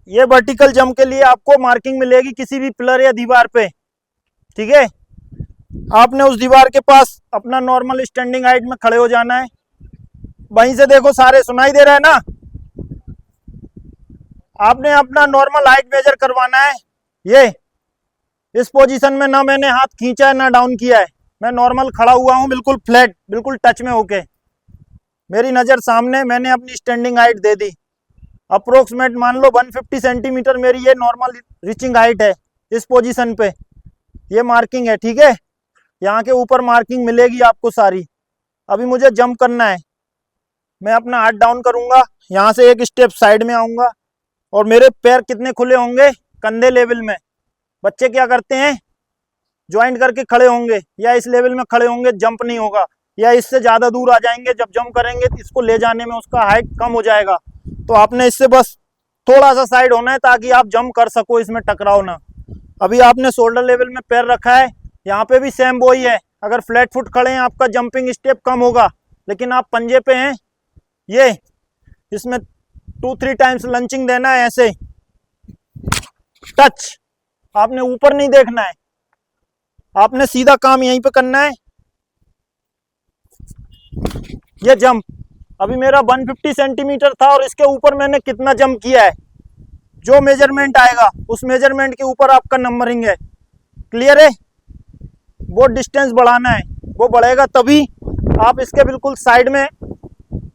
ये vertical jump के लिए आपको मार्किंग मिलेगी किसी भी पिलर या दीवार पे, ठीक है। आपने उस दीवार के पास अपना नॉर्मल स्टैंडिंग हाइट में खड़े हो जाना है। वहीं से देखो, सारे सुनाई दे रहा है ना। आपने अपना नॉर्मल हाइट मेजर करवाना है। ये इस पोजीशन में ना मैंने हाथ खींचा है ना डाउन किया है, मैं नॉर्मल खड़ा हुआ हूं, बिल्कुल फ्लैट, बिल्कुल टच में होके, मेरी नज़र सामने। मैंने अपनी स्टैंडिंग हाइट दे दी, अप्रोक्सीमेट मान लो 150 सेंटीमीटर मेरी ये नॉर्मल रीचिंग हाइट है। इस पोजीशन पे ये मार्किंग है, ठीक है। यहाँ के ऊपर मार्किंग मिलेगी आपको सारी। अभी मुझे जंप करना है, मैं अपना हाथ डाउन करूंगा, यहाँ से एक स्टेप साइड में आऊंगा और मेरे पैर कितने खुले होंगे, कंधे लेवल में। बच्चे क्या करते हैं, ज्वाइंट करके खड़े होंगे या इस लेवल में खड़े होंगे, जंप नहीं होगा, या इससे ज़्यादा दूर आ जाएंगे। जब जंप करेंगे तो इसको ले जाने में उसका हाइट कम हो जाएगा। तो आपने इससे बस थोड़ा सा साइड होना है ताकि आप जंप कर सको, इसमें टकराओ ना। अभी आपने शोल्डर लेवल में पैर रखा है, यहाँ पे भी सेम वही है। अगर फ्लैट फुट खड़े हैं आपका जंपिंग स्टेप कम होगा, लेकिन आप पंजे पे हैं, ये इसमें 2-3 टाइम्स लंचिंग देना है, ऐसे टच। आपने ऊपर नहीं देखना है, आपने सीधा काम यहीं पे करना है। ये जंप अभी मेरा 150 सेंटीमीटर था और इसके ऊपर मैंने कितना जंप किया है, जो मेजरमेंट आएगा उस मेजरमेंट के ऊपर आपका नंबरिंग है। क्लियर है। वो डिस्टेंस बढ़ाना है, वो बढ़ेगा तभी आप इसके बिल्कुल साइड में।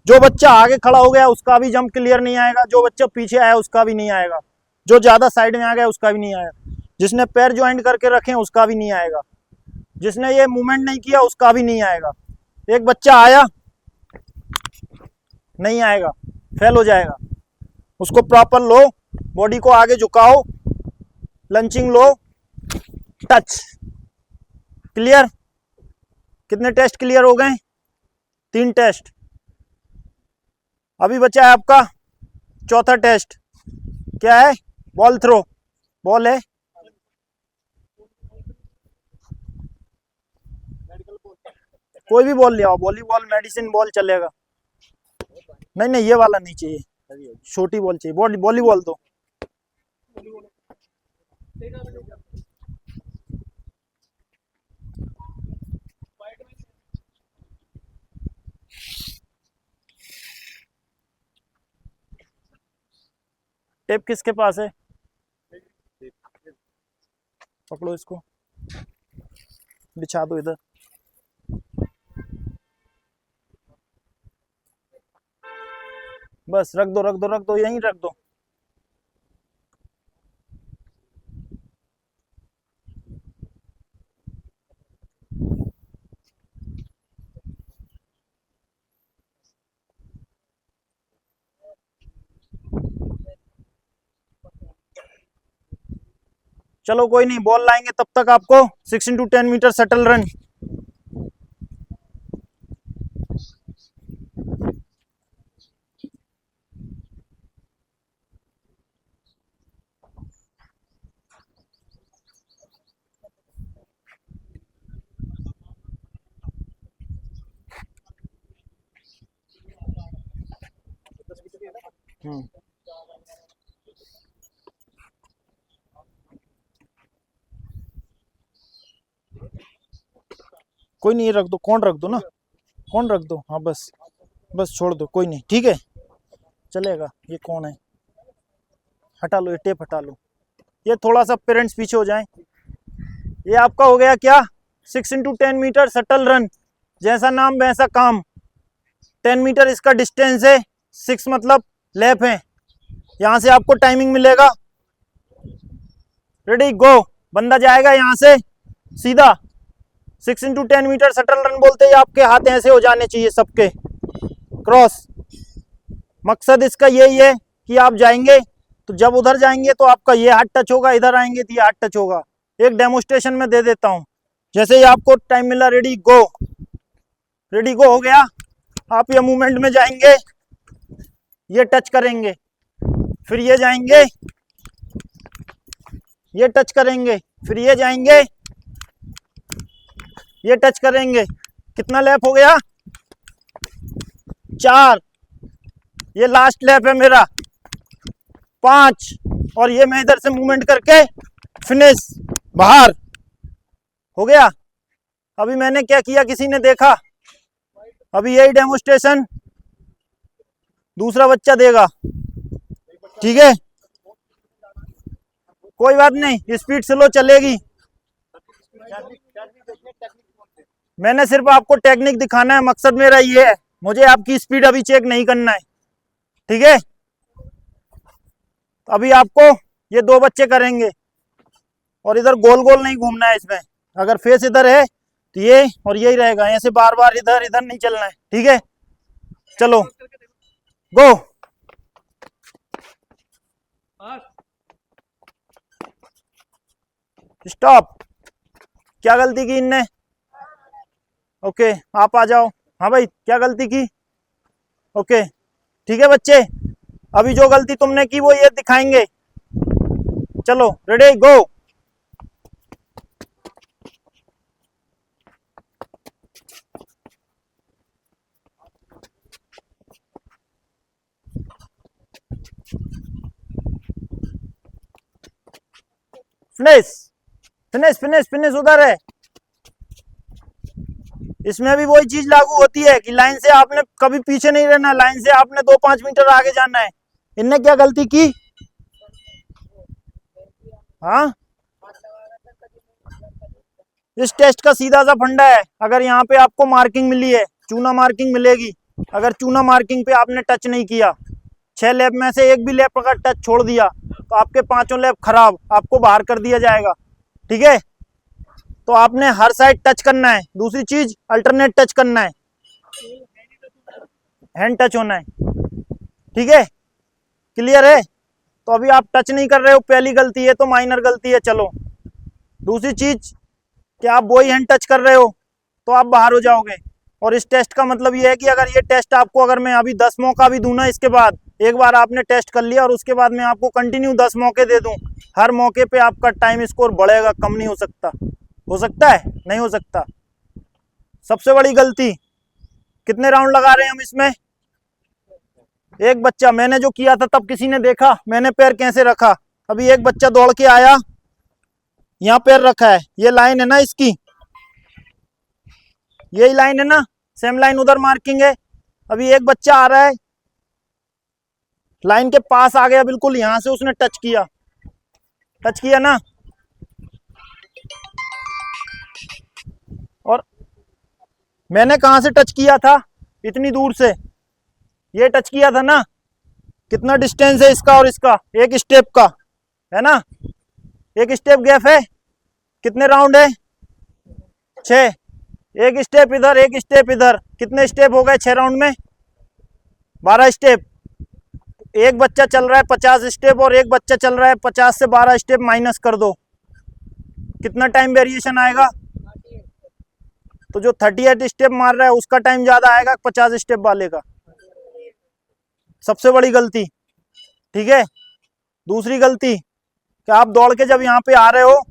जो बच्चा आगे खड़ा हो गया उसका भी जंप क्लियर नहीं आएगा, जो बच्चा पीछे आया उसका भी नहीं आएगा, जो ज्यादा साइड में आ गया उसका भी नहीं आएगा, जिसने पैर ज्वाइंट करके रखे उसका भी नहीं आएगा, जिसने ये मूवमेंट नहीं किया उसका भी नहीं आएगा। एक बच्चा आया, नहीं आएगा, फेल हो जाएगा। उसको प्रॉपर लो, बॉडी को आगे झुकाओ, लंचिंग लो, टच। क्लियर। कितने टेस्ट क्लियर हो गए? 3 टेस्ट। अभी बचा है आपका चौथा टेस्ट। क्या है? Ball throw. बॉल है, कोई भी बॉल ले आओ, वॉलीबॉल, मेडिसिन बॉल चलेगा। नहीं नहीं, ये वाला नहीं चाहिए, छोटी बॉल चाहिए। वॉलीबॉल तो टेप किसके पास है? पकड़ो इसको, बिछा दो इधर। बस रख दो, रख दो, रख दो, यहीं रख दो। चलो कोई नहीं, बॉल लाएंगे तब तक आपको 6 into 10 मीटर शटल रन। कोई नहीं, रख दो, कौन रख दो ना, कौन रख दो। हाँ बस बस छोड़ दो, कोई नहीं, ठीक है, चलेगा। ये कौन है? हटा लो, ये टेप हटा लो। ये थोड़ा सा पेरेंट्स पीछे हो जाएं। ये आपका हो गया क्या? 6 into 10 मीटर शटल रन। जैसा नाम वैसा काम। 10 मीटर इसका डिस्टेंस है, 6 मतलब लैप है। यहाँ से आपको टाइमिंग मिलेगा। रेडी गो। बंदा जाएगा यहाँ से सीधा। 6 into 10 मीटर शटल रन बोलते ही आपके हाथ ऐसे हो जाने चाहिए सबके, क्रॉस। मकसद इसका यही है कि आप जाएंगे तो जब उधर जाएंगे तो आपका ये हाथ टच होगा, इधर आएंगे तो ये हाथ टच होगा। एक डेमोस्ट्रेशन में दे देता हूँ। जैसे ही आपको टाइम मिला, रेडी गो। रेडी गो हो गया, आप ये मूवमेंट में जाएंगे, ये टच करेंगे, फिर ये जाएंगे, ये टच करेंगे, फिर ये जाएंगे, ये टच करेंगे। कितना लैप हो गया? 4। ये लास्ट लैप है मेरा। 5। और ये मैं इधर से मूवमेंट करके फिनिश, बाहर हो गया। अभी मैंने क्या किया किसी ने देखा? अभी यही डेमोस्ट्रेशन दूसरा बच्चा देगा, ठीक है? कोई बात नहीं, स्पीड स्लो चलेगी। मैंने सिर्फ आपको टेक्निक दिखाना है, मकसद मेरा ये है, मुझे आपकी स्पीड अभी चेक नहीं करना है, ठीक है? अभी आपको ये 2 बच्चे करेंगे और इधर गोल गोल नहीं घूमना है इसमें। अगर फेस इधर है तो ये और यही रहेगा, ऐसे बार बार इधर इधर नहीं चलना है, ठीक है? चलो गो। स्टॉप। क्या गलती की इनने? ओके, आप आ जाओ। हाँ भाई, क्या गलती की? ओके, ठीक है बच्चे, अभी जो गलती तुमने की वो ये दिखाएंगे। चलो रेडी, गो। फिनिश फिनिश फिनिश फिनिश, उधर है। इसमें भी वही चीज लागू होती है कि लाइन से आपने कभी पीछे नहीं रहना, लाइन से आपने 2-5 मीटर आगे जाना है। इनने क्या गलती की? हाँ, इस टेस्ट का सीधा सा फंडा है, अगर यहाँ पे आपको मार्किंग मिली है, चूना मार्किंग मिलेगी। अगर चूना मार्किंग पे आपने टच नहीं किया, 6 लैप में से एक भी लैप अगर टच छोड़ दिया तो आपके 5 लैप खराब, आपको बाहर कर दिया जाएगा, ठीक है? तो आपने हर साइड टच करना है। दूसरी चीज, अल्टरनेट टच करना है, हैंड टच होना है, ठीक है? क्लियर है? तो अभी आप टच नहीं कर रहे हो, पहली गलती है, तो माइनर गलती है। चलो, दूसरी चीज कि आप वही हैंड टच कर रहे हो तो आप बाहर हो जाओगे। और इस टेस्ट का मतलब ये है कि अगर ये टेस्ट आपको, अगर मैं अभी 10 मौका भी दूं ना, इसके बाद एक बार आपने टेस्ट कर लिया और उसके बाद मैं आपको कंटिन्यू 10 मौके दे दूं, हर मौके पे आपका टाइम स्कोर बढ़ेगा, कम नहीं हो सकता। हो सकता है? नहीं हो सकता। सबसे बड़ी गलती, कितने राउंड लगा रहे हैं हम इसमें? एक बच्चा। मैंने जो किया था तब किसी ने देखा मैंने पैर कैसे रखा? अभी एक बच्चा दौड़ के आया, यहाँ पैर रखा है, ये लाइन है ना इसकी, यही लाइन है ना, सेम लाइन उधर मार्किंग है। अभी एक बच्चा आ रहा है, लाइन के पास आ गया बिल्कुल, यहां से उसने टच किया ना, और मैंने कहां से टच किया था? इतनी दूर से ये टच किया था ना। कितना डिस्टेंस है इसका और इसका? एक स्टेप का है ना, एक स्टेप गैप है। कितने राउंड है? 6। एक स्टेप इधर, एक स्टेप इधर, कितने स्टेप हो गए 6 राउंड में? 12 स्टेप। एक बच्चा चल रहा है 50 स्टेप और एक बच्चा चल रहा है 50 से 12 स्टेप, माइनस कर दो, कितना टाइम वेरिएशन आएगा? तो जो 38 स्टेप मार रहा है उसका टाइम ज्यादा आएगा 50 स्टेप वाले का। सबसे बड़ी गलती, ठीक है? दूसरी गलती कि आप दौड़ के जब यहाँ पे आ रहे हो,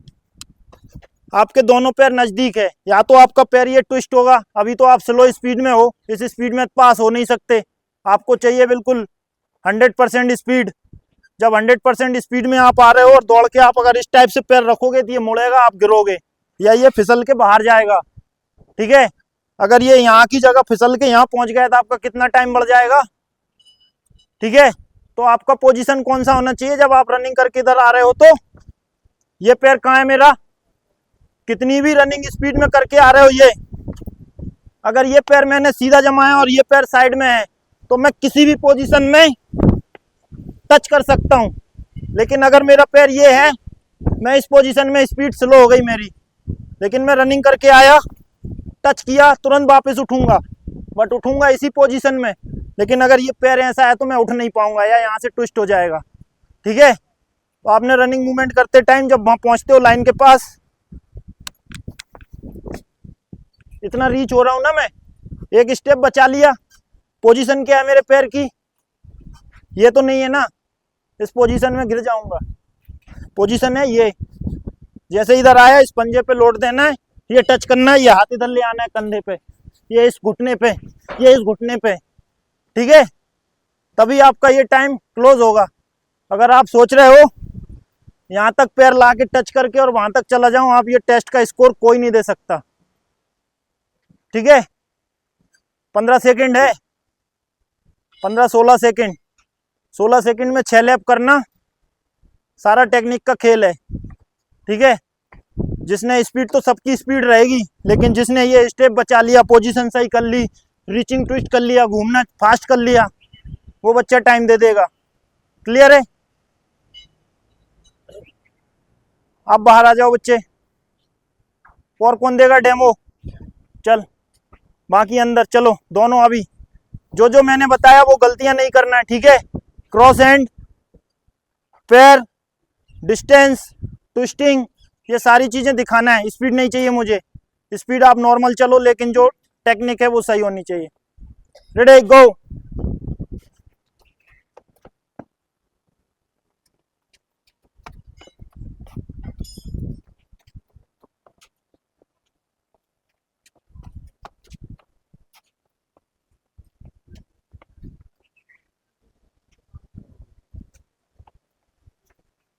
आपके दोनों पैर नजदीक है, या तो आपका पैर ये ट्विस्ट होगा, अभी तो आप स्लो स्पीड में हो, इस स्पीड में पास हो नहीं सकते, आपको चाहिए बिल्कुल 100% स्पीड। जब 100% स्पीड में आप आ रहे हो और दौड़ के आप अगर इस टाइप से पैर रखोगे तो ये मुड़ेगा, आप गिरोगे या ये फिसल के बाहर जाएगा, ठीक है? अगर ये यहाँ की जगह फिसल के यहाँ पहुंच गया तो आपका कितना टाइम बढ़ जाएगा, ठीक है? तो आपका पोजीशन कौन सा होना चाहिए जब आप रनिंग करके इधर आ रहे हो? तो ये पैर कहाँ है मेरा? कितनी भी रनिंग स्पीड में करके आ रहे हो, ये अगर ये पैर मैंने सीधा जमाया और ये पैर साइड में है तो मैं किसी भी पोजीशन में टच कर सकता हूं। लेकिन अगर मेरा पैर ये है, मैं इस पोजीशन में, स्पीड स्लो हो गई मेरी, लेकिन मैं रनिंग करके आया, टच किया, तुरंत वापस उठूंगा, बट उठूंगा इसी पोजीशन में। लेकिन अगर ये पैर ऐसा है तो मैं उठ नहीं पाऊंगा या यहाँ से ट्विस्ट हो जाएगा, ठीक है? तो आपने रनिंग मूवमेंट करते टाइम जब वहां पहुंचते हो लाइन के पास, इतना रीच हो रहा हूं ना मैं, एक स्टेप बचा लिया। पोजीशन क्या है मेरे पैर की? ये तो नहीं है ना, इस पोजीशन में गिर जाऊंगा। पोजीशन है ये, जैसे इधर आया इस पंजे पे लोड देना है, ये टच करना है, ये हाथ इधर ले आना है कंधे पे, ये इस घुटने पे, ये इस घुटने पे, ठीक है? तभी आपका ये टाइम क्लोज होगा। अगर आप सोच रहे हो यहाँ तक पैर ला के टच करके और वहां तक चला जाऊं, आप ये टेस्ट का स्कोर कोई नहीं दे सकता। ठीक है, 15 सेकंड है, 15-16 सेकंड, 16 सेकंड में 6 लैप करना, सारा टेक्निक का खेल है। ठीक है, जिसने स्पीड, तो सबकी स्पीड रहेगी, लेकिन जिसने ये स्टेप बचा लिया, पोजीशन सही कर ली, रीचिंग ट्विस्ट कर लिया, घूमना फास्ट कर लिया, वो बच्चा टाइम दे देगा। क्लियर है? आप बाहर आ जाओ बच्चे। और कौन देगा डेमो? चल बाकी अंदर चलो दोनों। अभी जो जो मैंने बताया वो गलतियां नहीं करना है। ठीक है, क्रॉस हैंड, पैर, डिस्टेंस, ट्विस्टिंग, ये सारी चीजें दिखाना है। स्पीड नहीं चाहिए मुझे, स्पीड आप नॉर्मल चलो, लेकिन जो टेक्निक है वो सही होनी चाहिए। रेडी, गो।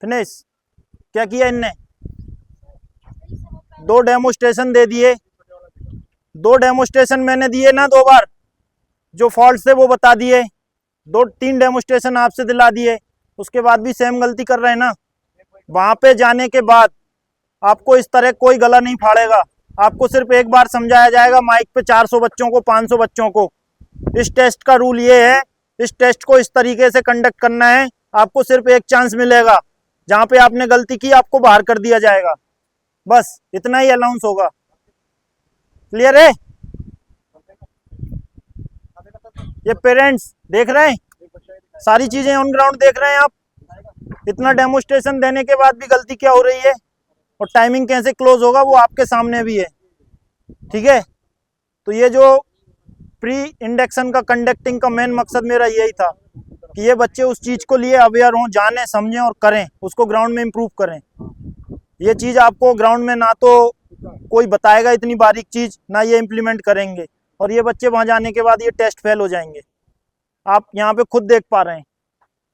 फिनिश। क्या किया इनने? 2 डेमोस्ट्रेशन दे दिए, 2 डेमोस्ट्रेशन मैंने दिए ना 2 बार, जो फॉल्ट थे वो बता दिए, 2-3 डेमोस्ट्रेशन आपसे दिला दिए, उसके बाद भी सेम गलती कर रहे हैं ना। वहां पे जाने के बाद आपको इस तरह कोई गला नहीं फाड़ेगा, आपको सिर्फ एक बार समझाया जाएगा माइक पे 400 बच्चों को, 500 बच्चों को। इस टेस्ट का रूल ये है, इस टेस्ट को इस तरीके से कंडक्ट करना है, आपको सिर्फ एक चांस मिलेगा, जहां पे आपने गलती की आपको बाहर कर दिया जाएगा, बस इतना ही अलाउंस होगा। क्लियर है? ये पेरेंट्स देख रहे हैं, सारी चीजें ऑन ग्राउंड देख रहे हैं आप। इतना डेमोस्ट्रेशन देने के बाद भी गलती क्या हो रही है, और टाइमिंग कैसे क्लोज होगा वो आपके सामने भी है। ठीक है, तो ये जो प्री इंडक्शन का कंडक्टिंग का मेन मकसद मेरा यही था कि ये बच्चे उस चीज को लिए अवेयर हों, जाने समझें और करें, उसको ग्राउंड में इम्प्रूव करें। ये चीज आपको ग्राउंड में ना तो कोई बताएगा इतनी बारीक चीज, ना ये इम्प्लीमेंट करेंगे, और ये बच्चे वहां जाने के बाद ये टेस्ट फेल हो जाएंगे। आप यहाँ पे खुद देख पा रहे हैं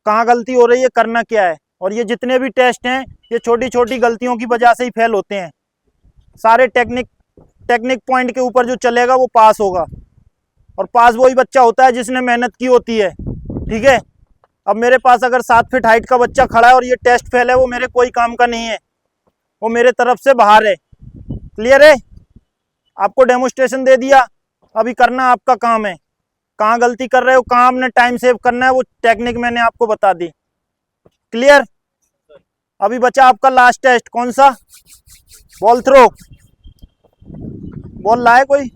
कहाँ गलती हो रही है, करना क्या है। और ये जितने भी टेस्ट हैं ये छोटी छोटी गलतियों की वजह से ही फेल होते हैं। सारे टेक्निक पॉइंट के ऊपर जो चलेगा वो पास होगा, और पास वही बच्चा होता है जिसने मेहनत की होती है। ठीक है, अब मेरे पास अगर 7 फीट हाइट का बच्चा खड़ा है और ये टेस्ट फेल है, वो मेरे कोई काम का नहीं है, वो मेरे तरफ से बाहर है। क्लियर है? आपको डेमोस्ट्रेशन दे दिया, अभी करना आपका काम है। कहाँ गलती कर रहे हो, कहाँ आपने टाइम सेव करना है, वो टेक्निक मैंने आपको बता दी। क्लियर? अभी बचा आपका लास्ट टेस्ट, कौन सा? Ball throw. बॉल लाए कोई?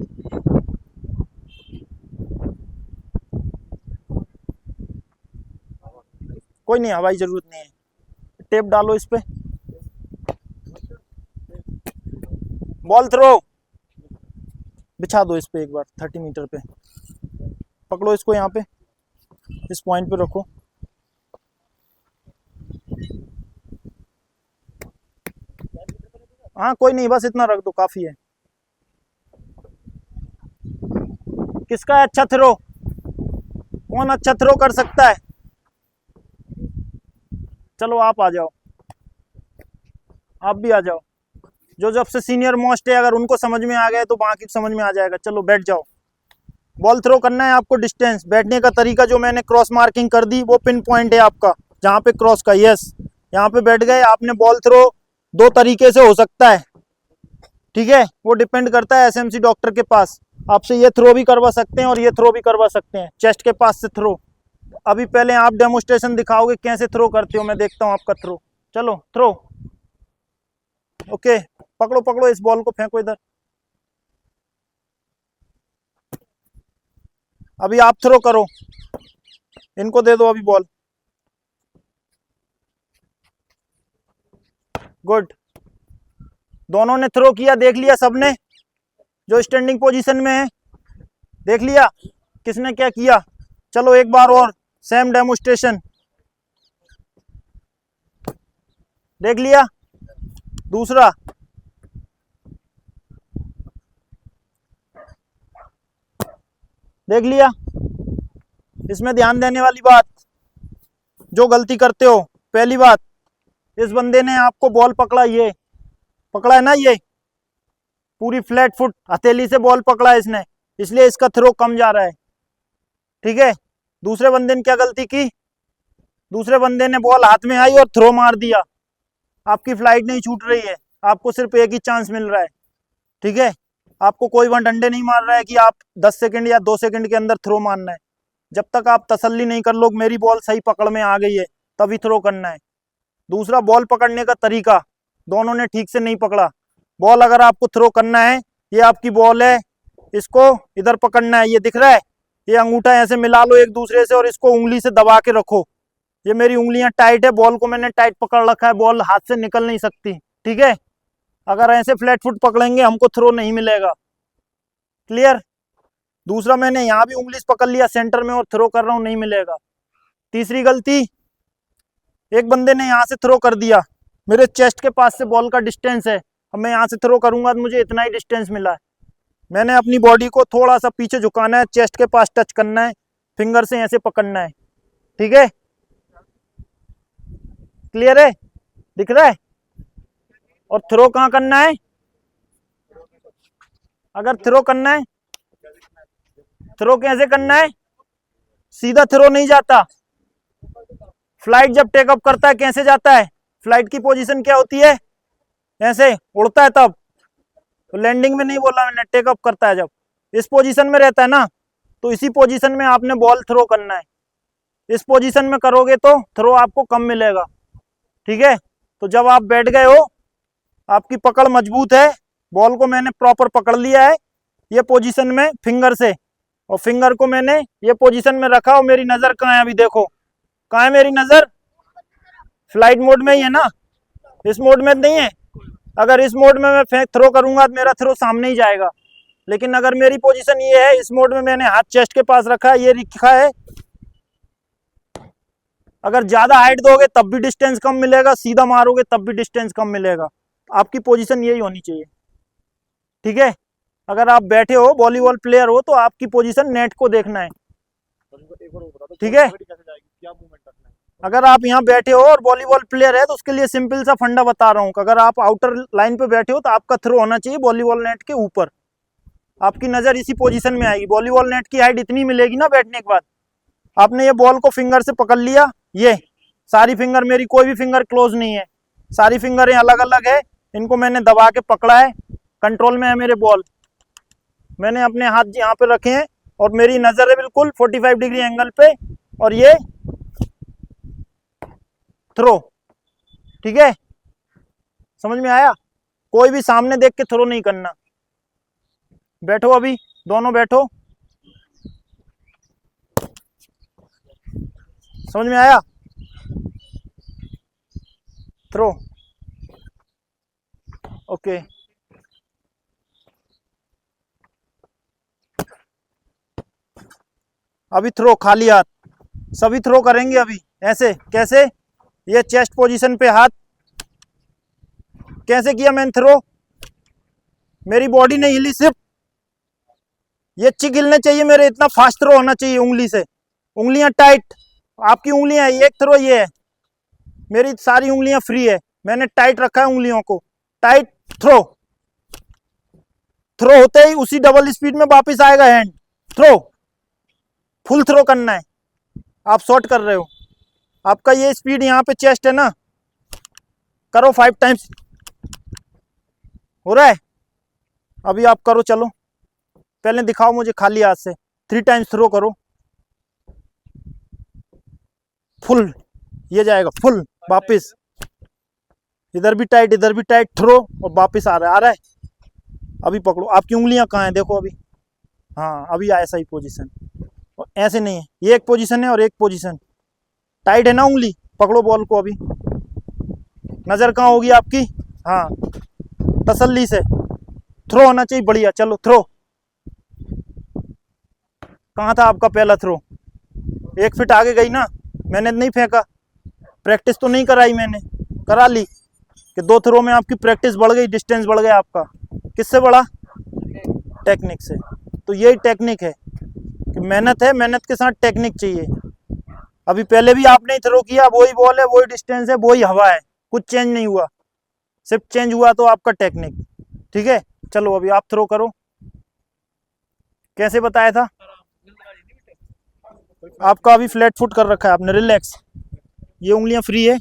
कोई नहीं, हवाई जरूरत नहीं है, टेप डालो इस पे। बॉल थ्रो बिछा दो इस पे एक बार, 30 मीटर पे पकड़ो इसको, यहाँ पे इस पॉइंट पे रखो। हाँ कोई नहीं, बस इतना रख दो, काफी है। किसका है अच्छा थ्रो? कौन अच्छा थ्रो कर सकता है? चलो आप आ जाओ, आप भी आ जाओ। जो जब से सीनियर मोस्ट है, अगर उनको समझ में आ गया तो बाकी समझ में आ जाएगा। चलो बैठ जाओ। बॉल थ्रो करना है आपको। डिस्टेंस, बैठने का तरीका जो मैंने क्रॉस मार्किंग कर दी वो पिन पॉइंट है आपका, जहाँ पे क्रॉस का, यस यहाँ पे बैठ गए आपने। बॉल थ्रो 2 तरीके से हो सकता है, ठीक है, वो डिपेंड करता है एसएमसी डॉक्टर के पास। आपसे ये थ्रो भी करवा सकते हैं और ये थ्रो भी करवा सकते हैं, चेस्ट के पास से थ्रो। अभी पहले आप डेमोस्ट्रेशन दिखाओगे कैसे थ्रो करते हो, मैं देखता हूँ आपका थ्रो। चलो थ्रो। ओके, पकड़ो पकड़ो इस बॉल को, फेंको इधर। अभी आप थ्रो करो, इनको दे दो अभी बॉल। गुड, दोनों ने थ्रो किया, देख लिया सबने जो स्टैंडिंग पोजीशन में है, देख लिया किसने क्या किया। चलो एक बार और सेम डेमोस्ट्रेशन, देख लिया। दूसरा, देख लिया। इसमें ध्यान देने वाली बात, जो गलती करते हो, पहली बात इस बंदे ने आपको बॉल पकड़ा, ये पकड़ा है ना, ये पूरी फ्लैट फुट हथेली से बॉल पकड़ा है इसने, इसलिए इसका थ्रो कम जा रहा है। ठीक है, दूसरे बंदे ने क्या गलती की, दूसरे बंदे ने बॉल हाथ में आई और थ्रो मार दिया, आपकी फ्लाइट नहीं छूट रही है, आपको सिर्फ एक ही चांस मिल रहा है। ठीक है, आपको कोई वहां डंडे नहीं मार रहा है कि आप 10 सेकंड या 2 सेकंड के अंदर थ्रो मारना है। जब तक आप तसल्ली नहीं कर लो मेरी बॉल सही पकड़ में आ गई है, तभी थ्रो करना है। दूसरा, बॉल पकड़ने का तरीका, दोनों ने ठीक से नहीं पकड़ा। बॉल अगर आपको थ्रो करना है, ये आपकी बॉल है, इसको इधर पकड़ना है, ये दिख रहा है, ये अंगूठा ऐसे मिला लो एक दूसरे से और इसको उंगली से दबा के रखो। ये मेरी उंगलियां टाइट है, बॉल को मैंने टाइट पकड़ रखा है, बॉल हाथ से निकल नहीं सकती। ठीक है, अगर ऐसे फ्लैट फुट पकड़ेंगे हमको थ्रो नहीं मिलेगा। क्लियर। दूसरा, मैंने यहाँ भी उंगली पकड़ लिया सेंटर में और थ्रो कर रहा हूँ, नहीं मिलेगा। तीसरी गलती, एक बंदे ने यहाँ से थ्रो कर दिया, मेरे चेस्ट के पास से बॉल का डिस्टेंस है, अब मैं यहाँ से थ्रो करूंगा तो मुझे इतना ही डिस्टेंस मिला है। मैंने अपनी बॉडी को थोड़ा सा पीछे झुकाना है, चेस्ट के पास टच करना है, फिंगर से ऐसे पकड़ना है। ठीक है, क्लियर है, दिख रहा है। और थ्रो कहाँ करना है, अगर थ्रो करना है, थ्रो कैसे करना है, सीधा थ्रो नहीं जाता। फ्लाइट जब टेकअप करता है कैसे जाता है, फ्लाइट की पोजीशन क्या होती है, ऐसे उड़ता है तब। तो लैंडिंग में नहीं बोला मैंने, टेकअप करता है जब इस पोजीशन में रहता है ना, तो इसी पोजीशन में आपने बॉल थ्रो करना है। इस पोजीशन में करोगे तो थ्रो आपको कम मिलेगा। ठीक है, तो जब आप बैठ गए हो, आपकी पकड़ मजबूत है, बॉल को मैंने प्रॉपर पकड़ लिया है ये पोजीशन में फिंगर से, और फिंगर को मैंने ये पोजीशन में रखा, और मेरी नजर कहाँ है, अभी देखो कहाँ है मेरी नजर, फ्लाइट मोड में ही है ना, इस मोड में नहीं है। अगर इस मोड में मैं थ्रो करूंगा तो मेरा थ्रो सामने ही जाएगा, लेकिन अगर मेरी पोजीशन ये है, इस मोड में मैंने हाथ चेस्ट के पास रखा है, ये लिखा है, अगर ज्यादा हाइट दोगे तब भी डिस्टेंस कम मिलेगा, सीधा मारोगे तब भी डिस्टेंस कम मिलेगा। आपकी पोजीशन यही होनी चाहिए। ठीक है, अगर आप बैठे हो, वॉलीबॉल प्लेयर हो, तो आपकी पोजीशन नेट को देखना है। ठीक है, अगर आप यहाँ बैठे हो और वॉलीबॉल प्लेयर है तो उसके लिए सिंपल सा फंडा बता रहा हूँ, अगर आप आउटर लाइन पे बैठे हो तो आपका थ्रो होना चाहिए वॉलीबॉल नेट के ऊपर, आपकी नजर इसी पोजीशन में आएगी। वॉलीबॉल नेट की हाइट इतनी मिलेगी ना बैठने के बाद। आपने ये बॉल को फिंगर से पकड़ लिया, ये सारी फिंगर, मेरी कोई भी फिंगर क्लोज नहीं है, सारी फिंगरें अलग अलग है, इनको मैंने दबा के पकड़ा है, कंट्रोल में है मेरे बॉल, मैंने अपने हाथ यहाँ पे रखे हैं और मेरी नजर है बिल्कुल 45 डिग्री एंगल पे, और ये थ्रो। ठीक है, समझ में आया। कोई भी सामने देख के थ्रो नहीं करना। बैठो, अभी दोनों बैठो, समझ में आया। Throw, okay. अभी थ्रो खाली हाथ, सभी थ्रो करेंगे अभी। ऐसे कैसे, ये चेस्ट पोजीशन पे हाथ, कैसे किया मैंने थ्रो, मेरी बॉडी नहीं हिली, सिर्फ ये चिक हिलने चाहिए मेरे, इतना फास्ट थ्रो होना चाहिए उंगली से, उंगलियां टाइट, आपकी उंगलियां एक थ्रो ये है, मेरी सारी उंगलियां फ्री है, मैंने टाइट रखा है उंगलियों को, टाइट थ्रो। थ्रो होते ही उसी डबल स्पीड में वापस आएगा हैंड, थ्रो, फुल थ्रो करना है। आप शॉर्ट कर रहे हो, आपका ये स्पीड यहाँ पे चेस्ट है ना, करो 5 टाइम्स, हो रहा है। अभी आप करो, चलो पहले दिखाओ मुझे खाली हाथ से, 3 टाइम्स थ्रो करो, फुल, ये जाएगा फुल वापस, इधर भी टाइट इधर भी टाइट, थ्रो और वापस आ रहा है। अभी पकड़ो, आपकी उंगलियां कहाँ हैं देखो अभी, हाँ अभी आया सही पोजीशन, और ऐसे नहीं है, ये एक पोजीशन है और एक पोजीशन, टाइट है ना उंगली, पकड़ो बॉल को, अभी नजर कहाँ होगी आपकी, हाँ तसल्ली से, थ्रो होना चाहिए बढ़िया। चलो थ्रो, कहाँ था आपका पहला थ्रो, 1 फीट आगे गई ना, मैंने नहीं फेंका, प्रैक्टिस तो नहीं कराई मैंने, करा ली कि 2 थ्रो में आपकी प्रैक्टिस बढ़ गई, डिस्टेंस बढ़ गया आपका, किससे बढ़ा, टेक्निक से। तो यही टेक्निक है कि मेहनत है, मेहनत के साथ टेक्निक चाहिए। अभी पहले भी आपने थ्रो किया, वही बॉल है, वही डिस्टेंस है, वही हवा है, कुछ चेंज नहीं हुआ, सिर्फ चेंज हुआ तो आपका टेक्निक। ठीक है, चलो अभी आप थ्रो करो। कैसे बताया था आपका? अभी फ्लैट फुट कर रखा है आपने, रिलैक्स। ये उंगलियां फ्री है,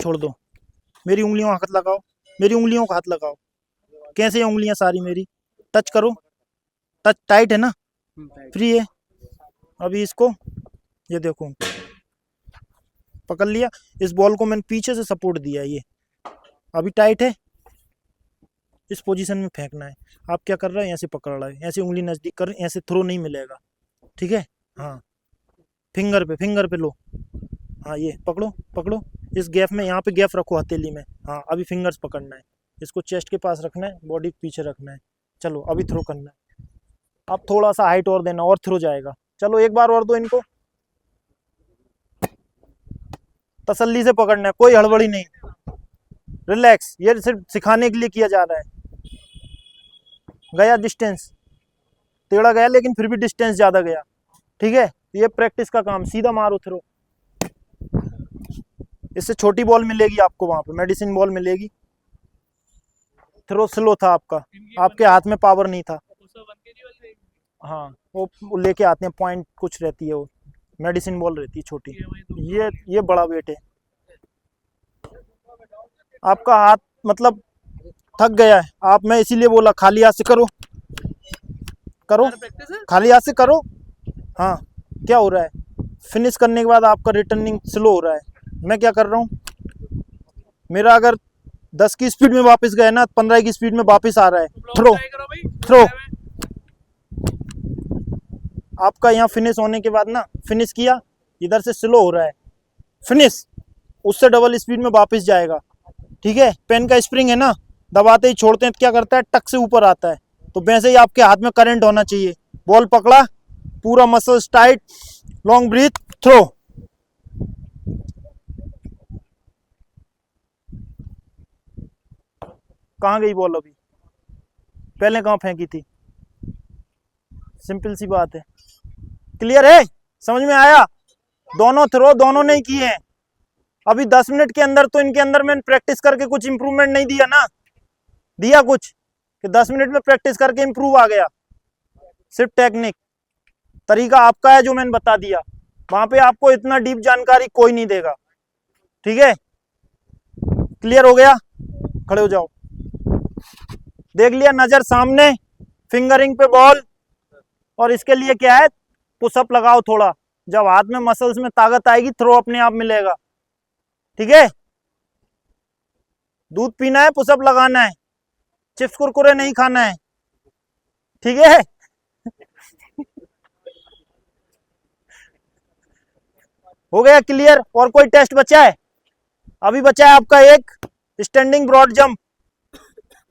छोड़ दो। मेरी उंगलियों का हाथ लगाओ, मेरी उंगलियों का हाथ लगाओ। कैसे है उंगलियां सारी मेरी? टच करो, टच टाइट है ना, फ्री है। अभी इसको ये देखो, पकड़ लिया। इस बॉल को मैंने पीछे से सपोर्ट दिया, ये अभी टाइट है। इस पोजीशन में फेंकना है। आप क्या कर रहे हैं? ऐसे पकड़ रहे हैं, ऐसे उंगली नजदीक कर, ऐसे थ्रो नहीं मिलेगा। ठीक है, हाँ, फिंगर पे लो। हाँ, ये पकड़ो पकड़ो, इस गैप में, यहाँ पे गैप रखो हथेली में। हाँ, अभी फिंगर्स पकड़ना है, इसको चेस्ट के पास रखना है, बॉडी के पीछे रखना है। चलो अभी थ्रो करना है। अब थोड़ा सा हाइट और देना, और थ्रो जाएगा। चलो एक बार और दो इनको, तसल्ली से पकड़ना है, कोई हड़बड़ी नहीं, रिलैक्स। ये सिर्फ सिखाने के लिए किया जा रहा है। गया डिस्टेंस, टेढ़ा गया लेकिन फिर भी डिस्टेंस ज्यादा गया। ठीक है, ये प्रैक्टिस का काम। सीधा मारो थ्रो, इससे छोटी बॉल मिलेगी आपको, वहां पे मेडिसिन बॉल मिलेगी। थ्रो स्लो था आपका, आपके हाथ में पावर नहीं था। हाँ, वो लेके आते हैं, पॉइंट कुछ रहती है, वो मेडिसिन बॉल रहती है छोटी। ये बड़ा वेट है आपका। हाथ मतलब थक गया है आप, मैं इसीलिए बोला खाली हाथ से करो, करो खाली हाथ से करो। हाँ, क्या हो रहा है? फिनिश करने के बाद आपका रिटर्निंग स्लो हो रहा है। मैं क्या कर रहा हूँ, मेरा अगर 10 की स्पीड में वापस गए ना, 15 की स्पीड में वापस आ रहा है। थ्रो थ्रो आपका यहाँ फिनिश होने के बाद ना, फिनिश किया, इधर से स्लो हो रहा है, फिनिश, उससे डबल स्पीड में वापस जाएगा। ठीक है, पेन का स्प्रिंग है ना, दबाते ही छोड़ते हैं तो क्या करता है, टक से ऊपर आता है। तो वैसे ही आपके हाथ में करंट होना चाहिए। बॉल पकड़ा, पूरा muscles tight, long breath, throw. कहाँ गई बॉल अभी? पहले कहाँ फेंकी थी? सिंपल सी बात है। क्लियर है? समझ में आया? दोनों थ्रो दोनों ने किए हैं। अभी 10 मिनट के अंदर तो इनके अंदर मैंने प्रैक्टिस करके कुछ इंप्रूवमेंट नहीं दिया ना, दिया कुछ कि 10 मिनट में प्रैक्टिस करके इंप्रूव आ गया? सिर्फ टेक्निक, तरीका आपका है जो मैंने बता दिया। वहां पे आपको इतना डीप जानकारी कोई नहीं देगा। ठीक है, क्लियर हो गया? खड़े हो जाओ। देख लिया, नजर सामने, फिंगरिंग पे बॉल। और इसके लिए क्या है, पुशअप लगाओ थोड़ा। जब हाथ में मसल्स में ताकत आएगी, थ्रो अपने आप मिलेगा। ठीक है, दूध पीना है, पुशअप लगाना है, चिप्स कुरकुरे नहीं खाना है। ठीक है, हो गया क्लियर? और कोई टेस्ट बचा है? अभी बचा है आपका एक स्टैंडिंग ब्रॉड जंप,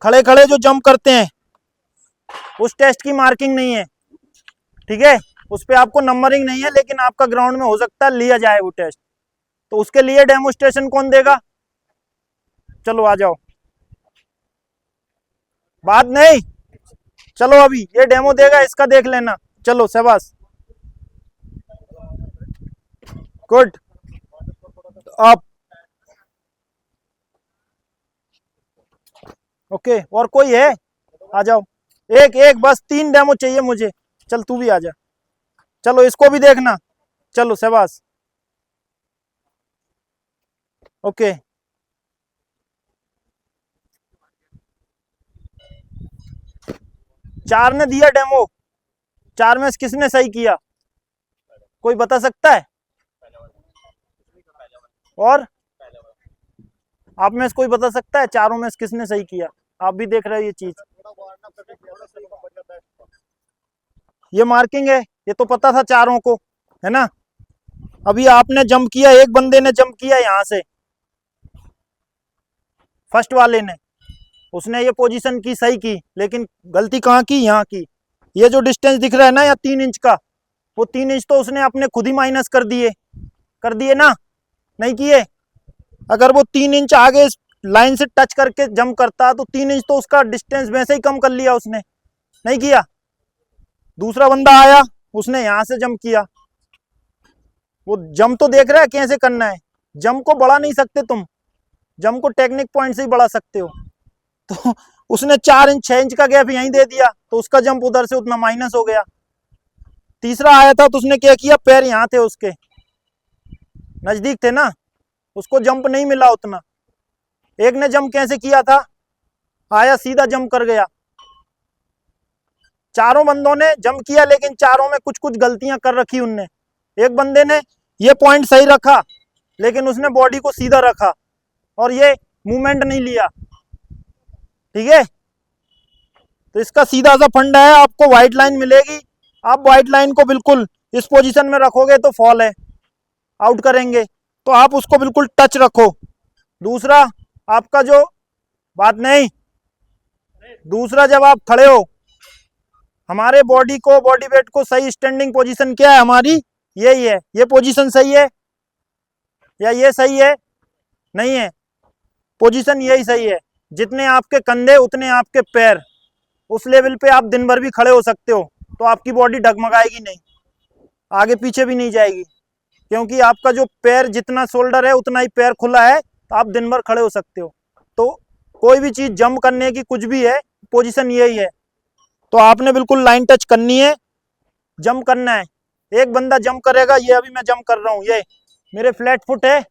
खड़े खड़े जो जंप करते हैं, उस टेस्ट की मार्किंग नहीं है। ठीक है, उस पर आपको नंबरिंग नहीं है, लेकिन आपका ग्राउंड में हो सकता है लिया जाए वो टेस्ट। तो उसके लिए डेमोस्ट्रेशन कौन देगा? चलो आ जाओ, बात नहीं, चलो अभी ये डेमो देगा, इसका देख लेना। चलो शाबाश, गुड। आप ओके, और कोई है? आ जाओ, एक एक बस, 3 डेमो चाहिए मुझे। चल तू भी आ जा, चलो इसको भी देखना। चलो शाबाश, ओके। 4 ने दिया डेमो, 4 में से किसने सही किया? कोई बता सकता है? और आप में से कोई बता सकता है चारों में से किसने सही किया? आप भी देख रहे हो ये चीज, ये मार्किंग है, ये तो पता था चारों को, है ना? अभी आपने जंप किया, एक बंदे ने जंप किया यहां से, फर्स्ट वाले ने, उसने ये पोजीशन की, सही की, लेकिन गलती कहाँ की? यहाँ की। ये जो डिस्टेंस दिख रहा है ना, या 3 इंच का, वो 3 इंच तो उसने अपने खुद ही माइनस कर दिए ना, नहीं किए? अगर वो 3 इंच आगे लाइन से टच करके जंप करता तो 3 इंच तो उसका डिस्टेंस वैसे ही कम कर लिया उसने, नहीं किया? दूसरा बंदा आया, उसने यहां से जंप किया, वो जंप तो देख रहा है कैसे करना है, जंप को बढ़ा नहीं सकते तुम, जंप को टेक्निक पॉइंट से ही बढ़ा सकते हो। तो उसने 4 इंच 6 इंच का गैप यहीं दे दिया, तो उसका जंप उधर से उतना माइनस हो गया। तीसरा आया था तो उसने क्या किया, पैर यहाँ थे, उसके नजदीक थे ना, उसको जंप नहीं मिला उतना। एक ने जंप कैसे किया था, आया सीधा जंप कर गया। चारों बंदों ने जंप किया, लेकिन चारों में कुछ कुछ गलतियां कर रखी उनने। एक बंदे ने ये पॉइंट सही रखा, लेकिन उसने बॉडी को सीधा रखा और ये मूवमेंट नहीं लिया। ठीक है, तो इसका सीधा सा फंडा है, आपको व्हाइट लाइन मिलेगी, आप व्हाइट लाइन को बिल्कुल इस पोजीशन में रखोगे तो फॉल है, आउट करेंगे, तो आप उसको बिल्कुल टच रखो। दूसरा आपका जो बात नहीं, दूसरा जब आप खड़े हो, हमारे बॉडी को, बॉडी वेट को सही स्टैंडिंग पोजीशन क्या है हमारी, यही है। ये पोजीशन सही है या ये सही है, नहीं है, पोजीशन यही सही है। जितने आपके कंधे उतने आपके पैर, उस लेवल पे आप दिन भर भी खड़े हो सकते हो, तो आपकी बॉडी डगमगाएगी नहीं, आगे पीछे भी नहीं जाएगी, क्योंकि आपका जो पैर जितना शोल्डर है उतना ही पैर खुला है, तो आप दिन भर खड़े हो सकते हो। तो कोई भी चीज जंप करने की कुछ भी है, पोजीशन यही है। तो आपने बिल्कुल लाइन टच करनी है, जंप करना है। एक बंदा जंप करेगा, ये अभी मैं जंप कर रहा हूँ, ये मेरे फ्लैट फुट है,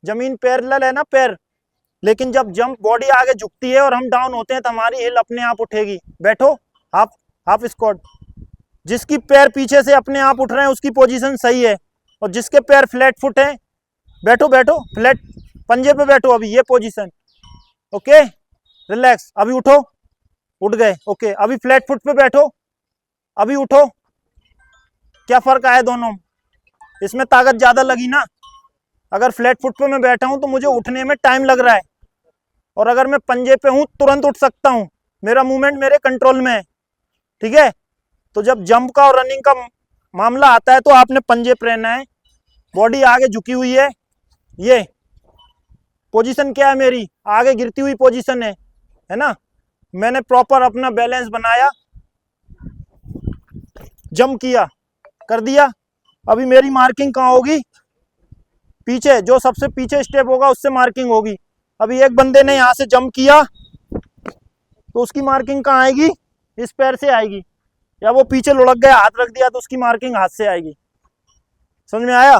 जमीन पैरेलल है ना पैर, लेकिन जब जंप बॉडी आगे झुकती है और हम डाउन होते हैं तो हमारी हिल अपने आप उठेगी। बैठो, हाफ स्क्वाट। जिसकी पैर पीछे से अपने आप उठ रहे हैं उसकी पोजीशन सही है, और जिसके पैर फ्लैट फुट है, बैठो बैठो, फ्लैट पंजे पे बैठो, अभी ये पोजीशन, ओके, रिलैक्स, अभी उठो, उठ गए, ओके, अभी फ्लैट फुट पे बैठो, अभी उठो। क्या फर्क आया दोनों, इसमें ताकत ज्यादा लगी ना। अगर फ्लैट फुट पे मैं बैठा हूं तो मुझे उठने में टाइम लग रहा है, और अगर मैं पंजे पे हूं तुरंत उठ सकता हूं, मेरा मूवमेंट मेरे कंट्रोल में है। ठीक है, तो जब जंप का और रनिंग का मामला आता है तो आपने पंजे पे रहना है, बॉडी आगे झुकी हुई है, ये पोजीशन क्या है मेरी, आगे गिरती हुई पोजीशन है ना। मैंने प्रॉपर अपना बैलेंस बनाया, जंप किया, कर दिया। अभी मेरी मार्किंग कहाँ होगी, पीछे, जो सबसे पीछे स्टेप होगा उससे मार्किंग होगी। अभी एक बंदे ने यहाँ से जंप किया तो उसकी मार्किंग कहाँ आएगी, इस पैर से आएगी, या वो पीछे लुढ़क गया, हाथ रख दिया तो उसकी मार्किंग हाथ से आएगी। समझ में आया,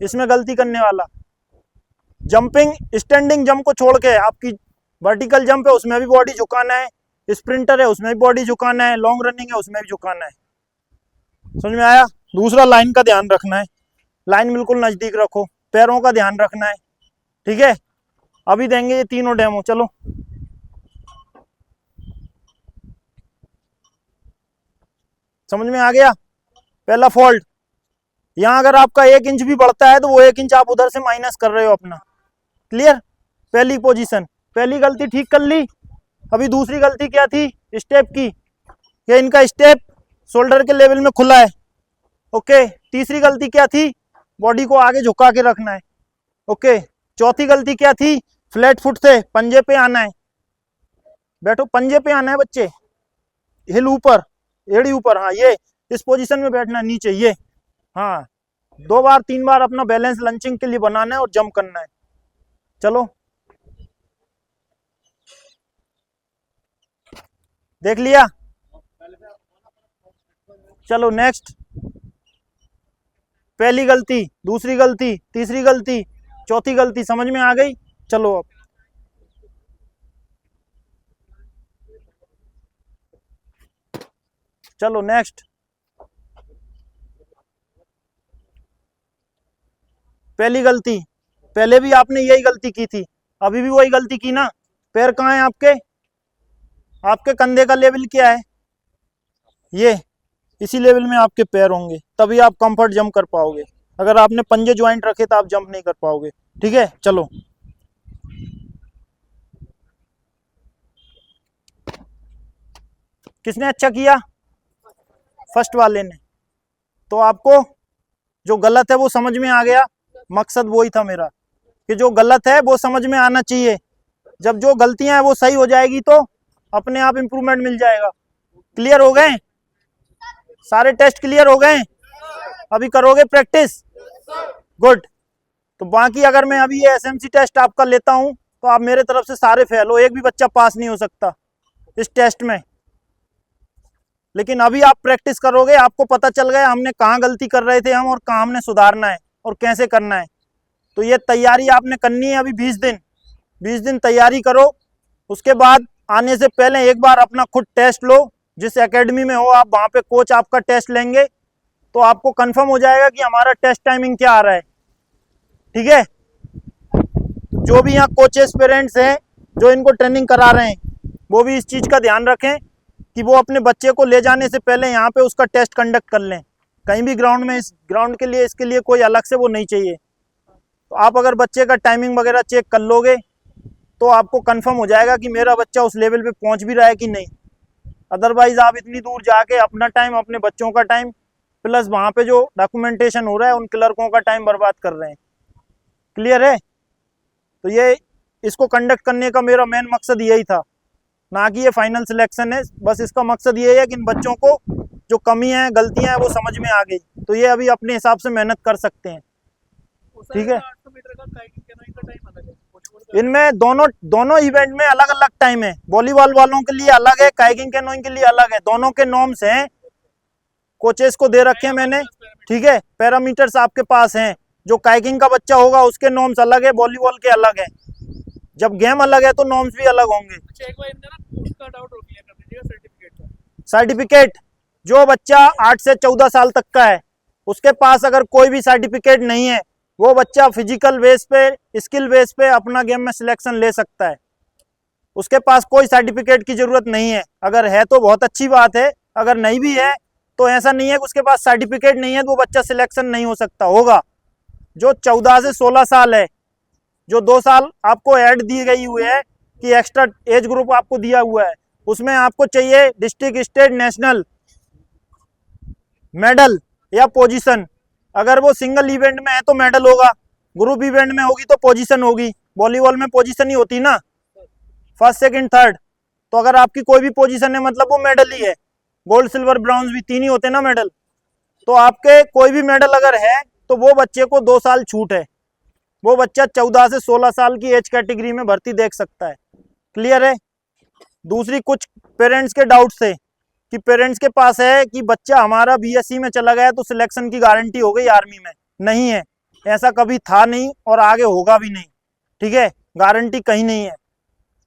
इसमें गलती करने वाला। जंपिंग, स्टैंडिंग जंप को छोड़ के आपकी वर्टिकल जंप है उसमें भी बॉडी झुकाना है, स्प्रिंटर है उसमें भी बॉडी झुकाना है, लॉन्ग रनिंग है उसमें भी झुकाना है। समझ में आया। दूसरा लाइन का ध्यान रखना है, लाइन बिल्कुल नजदीक रखो, पैरों का ध्यान रखना है। ठीक है, अभी देंगे ये तीनों डेमो, चलो। समझ में आ गया। पहला फॉल्ट, यहाँ अगर आपका 1 इंच भी बढ़ता है तो वो 1 इंच आप उधर से माइनस कर रहे हो अपना। क्लियर, पहली पोजीशन, पहली गलती ठीक कर ली। अभी दूसरी गलती क्या थी, स्टेप की, कि इनका स्टेप शोल्डर के लेवल में खुला है, ओके। तीसरी गलती क्या थी, बॉडी को आगे झुका के रखना है, ओके। चौथी गलती क्या थी, फ्लैट फुट से पंजे पे आना है, बैठो, पंजे पे आना है बच्चे, हिल ऊपर, एड़ी ऊपर, हाँ, ये इस पोजीशन में बैठना है, नीचे ये, हाँ, 2 बार 3 बार अपना बैलेंस लंचिंग के लिए बनाना है और जंप करना है। चलो, देख लिया, चलो नेक्स्ट। पहली गलती, दूसरी गलती, तीसरी गलती, चौथी गलती समझ में आ गई। चलो अब चलो नेक्स्ट। पहली गलती, पहले भी आपने यही गलती की थी, अभी भी वही गलती की ना। पैर कहाँ है आपके, आपके कंधे का लेवल क्या है, ये इसी लेवल में आपके पैर होंगे, तभी आप कंफर्ट जंप कर पाओगे। अगर आपने पंजे ज्वाइंट रखे तो आप जंप नहीं कर पाओगे। ठीक है, चलो। किसने अच्छा किया, फर्स्ट वाले ने। तो आपको जो गलत है वो समझ में आ गया, मकसद वही था मेरा कि जो गलत है वो समझ में आना चाहिए। जब जो गलतियां हैं वो सही हो जाएगी तो अपने आप इंप्रूवमेंट मिल जाएगा। क्लियर हो गए, सारे टेस्ट क्लियर हो गए, अभी करोगे प्रैक्टिस, गुड। तो बाकी अगर मैं अभी ये एसएमसी टेस्ट आपका लेता हूँ तो आप मेरे तरफ से सारे फेल हो, एक भी बच्चा पास नहीं हो सकता इस टेस्ट में। लेकिन अभी आप प्रैक्टिस करोगे, आपको पता चल गया हमने कहाँ गलती कर रहे थे हम और कहाँ हमने सुधारना है और कैसे करना है। तो ये तैयारी आपने करनी है अभी 20 दिन तैयारी करो। उसके बाद आने से पहले एक बार अपना खुद टेस्ट लो, जिस एकेडमी में हो आप वहाँ पे कोच आपका टेस्ट लेंगे तो आपको कंफर्म हो जाएगा कि हमारा टेस्ट टाइमिंग क्या आ रहा है। ठीक है, जो भी यहाँ कोचेस पेरेंट्स हैं जो इनको ट्रेनिंग करा रहे हैं वो भी इस चीज़ का ध्यान रखें कि वो अपने बच्चे को ले जाने से पहले यहाँ पे उसका टेस्ट कंडक्ट कर लें। कहीं भी ग्राउंड में, इस ग्राउंड के लिए, इसके लिए कोई अलग से वो नहीं चाहिए। तो आप अगर बच्चे का टाइमिंग वगैरह चेक कर लोगे तो आपको कंफर्म हो जाएगा कि मेरा बच्चा उस लेवल पे पहुंच भी रहा है कि नहीं। अदरवाइज आप इतनी दूर जाके अपना टाइम, अपने बच्चों का टाइम, प्लस वहाँ पे जो डॉक्यूमेंटेशन हो रहा है उन क्लर्कों का टाइम बर्बाद कर रहे हैं। क्लियर है? तो ये इसको कंडक्ट करने का मेरा मेन मकसद यही था, ना कि ये फाइनल सिलेक्शन है। बस इसका मकसद ये है कि इन बच्चों को जो कमी है, गलतियां हैं वो समझ में आ गई तो ये अभी अपने हिसाब से मेहनत कर सकते हैं। ठीक है, इनमें दोनों इवेंट में अलग अलग टाइम है। वॉलीबॉल वालों के लिए अलग है, काइकिंग कैनोइंग के लिए अलग है। दोनों के नॉर्म्स हैं, कोचेस को दे रखे हैं मैंने। ठीक है, पैरामीटर्स आपके पास हैं। जो काइकिंग का बच्चा होगा उसके नॉर्म्स अलग है, वॉलीबॉल के अलग है। जब गेम अलग है तो नॉर्म्स भी अलग होंगे। सर्टिफिकेट, जो बच्चा 8 से 14 साल तक का है उसके पास अगर कोई भी सर्टिफिकेट नहीं है, वो बच्चा फिजिकल बेस पे, स्किल बेस पे अपना गेम में सिलेक्शन ले सकता है। उसके पास कोई सर्टिफिकेट की जरूरत नहीं है। अगर है तो बहुत अच्छी बात है, अगर नहीं भी है तो ऐसा नहीं है कि उसके पास सर्टिफिकेट नहीं है तो वो बच्चा सिलेक्शन नहीं हो सकता। होगा। जो 14 से 16 साल है, जो 2 साल आपको ऐड दी गई हुई है कि एक्स्ट्रा एज ग्रुप आपको दिया हुआ है, उसमें आपको चाहिए डिस्ट्रिक्ट, स्टेट, नेशनल मेडल या पोजीशन। अगर वो सिंगल इवेंट में है तो मेडल होगा, ग्रुप इवेंट में होगी तो पोजीशन होगी। वॉलीबॉल में पोजीशन ही होती ना, फर्स्ट, सेकंड, थर्ड। तो अगर आपकी कोई भी पोजीशन है मतलब वो मेडल ही है। गोल्ड, सिल्वर, ब्रॉन्ज भी 3 ही होते ना मेडल। तो आपके कोई भी मेडल अगर है तो वो बच्चे को 2 साल छूट है। वो बच्चा 14 से 16 साल की एज कैटेगरी में भर्ती देख सकता है। क्लियर है? दूसरी, कुछ पेरेंट्स के डाउट्स थे कि पेरेंट्स के पास है कि बच्चा हमारा बीएससी में चला गया तो सिलेक्शन की गारंटी हो गई आर्मी में। नहीं है, ऐसा कभी था नहीं और आगे होगा भी नहीं। ठीक है, गारंटी कहीं नहीं है।